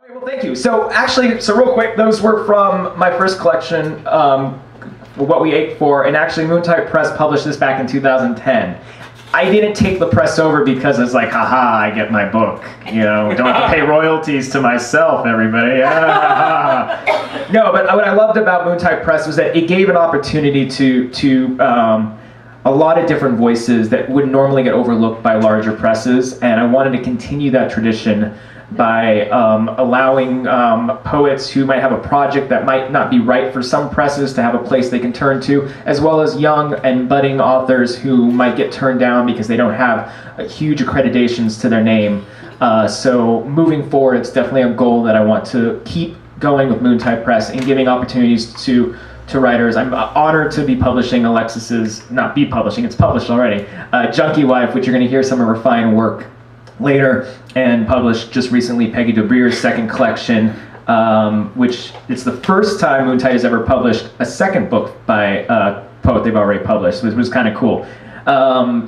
Okay, well, thank you. So actually, real quick, those were from my first collection, What We Ate For, and actually Moontide Press published this back in 2010. I didn't take the press over because it's like, haha, I get my book. You know, don't have to pay royalties to myself, everybody. No, but what I loved about Moontide Press was that it gave an opportunity to a lot of different voices that would normally get overlooked by larger presses, and I wanted to continue that tradition by allowing poets who might have a project that might not be right for some presses to have a place they can turn to, as well as young and budding authors who might get turned down because they don't have huge accreditations to their name. So moving forward, it's definitely a goal that I want to keep going with Moontide Press and giving opportunities to writers. I'm honored to be publishing Alexis's, not be publishing, it's published already, Junkie Wife, which you're going to hear some of her fine work later, and published just recently Peggy DeBreer's second collection, which it's the first time Moontide has ever published a second book by a poet they've already published, which was kind of cool.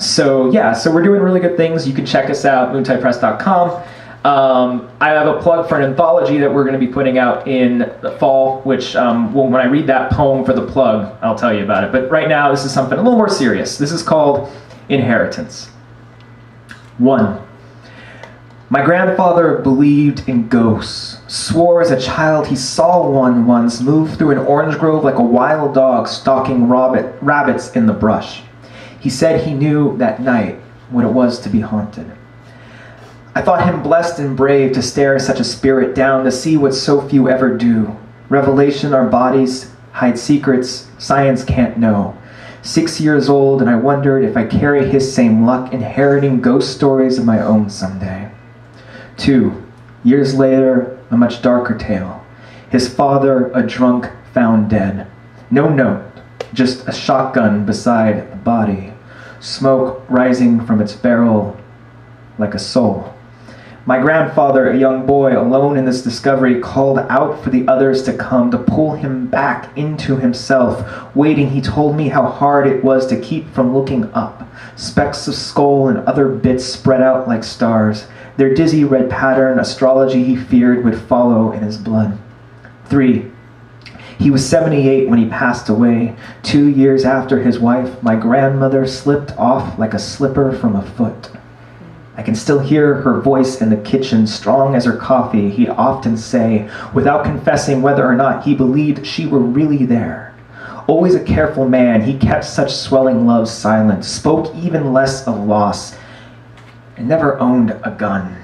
So we're doing really good things. You can check us out, moontidepress.com. I have a plug for an anthology that we're going to be putting out in the fall, which when I read that poem for the plug, I'll tell you about it. But right now, this is something a little more serious. This is called Inheritance. 1. My grandfather believed in ghosts, swore as a child he saw one once move through an orange grove like a wild dog stalking rabbits in the brush. He said he knew that night what it was to be haunted. I thought him blessed and brave to stare such a spirit down, to see what so few ever do. Revelation, our bodies hide secrets science can't know. 6 years old, and I wondered if I carry his same luck, inheriting ghost stories of my own someday. 2 years later, a much darker tale. His father, a drunk, found dead. No note, just a shotgun beside the body. Smoke rising from its barrel like a soul. My grandfather, a young boy, alone in this discovery, called out for the others to come, to pull him back into himself. Waiting, he told me how hard it was to keep from looking up. Specks of skull and other bits spread out like stars. Their dizzy red pattern, astrology he feared would follow in his blood. 3. He was 78 when he passed away. 2 years after his wife, my grandmother slipped off like a slipper from a foot. I can still hear her voice in the kitchen, strong as her coffee. He'd often say, without confessing whether or not he believed she were really there. Always a careful man, he kept such swelling love silent, spoke even less of loss, and never owned a gun.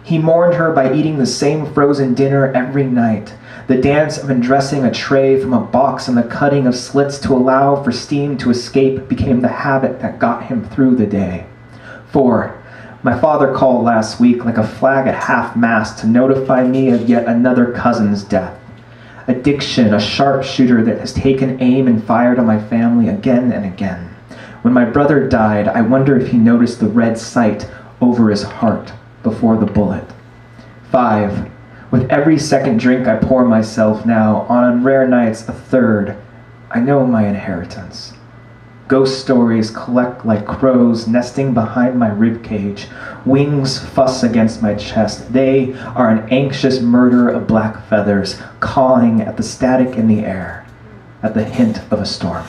He mourned her by eating the same frozen dinner every night. The dance of undressing a tray from a box and the cutting of slits to allow for steam to escape became the habit that got him through the day. 4. My father called last week like a flag at half-mast to notify me of yet another cousin's death. Addiction, a sharpshooter that has taken aim and fired on my family again and again. When my brother died, I wonder if he noticed the red sight over his heart before the bullet. 5. With every second drink I pour myself now, on rare nights a third, I know my inheritance. Ghost stories collect like crows nesting behind my ribcage. Wings fuss against my chest. They are an anxious murder of black feathers, cawing at the static in the air, at the hint of a storm.